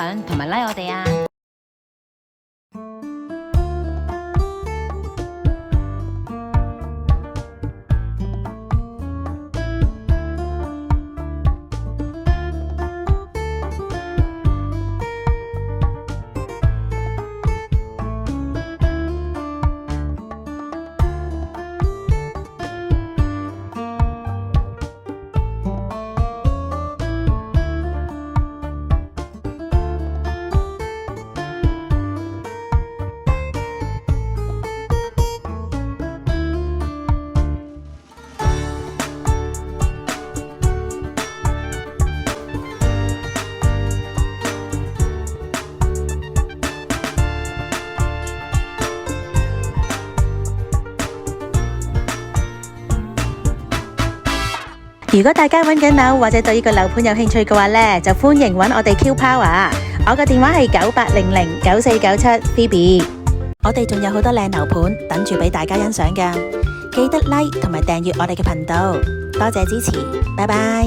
享同埋 like 我哋啊！如果大家揾緊樓或者對呢個樓盤有興趣嘅話呢，就歡迎揾我哋 Q Power。我嘅電話係98009497 Phoebe。我哋仲有好多靚樓盤等住俾大家欣賞㗎，記得 like 同埋訂閱我哋嘅頻道。多謝支持，拜拜。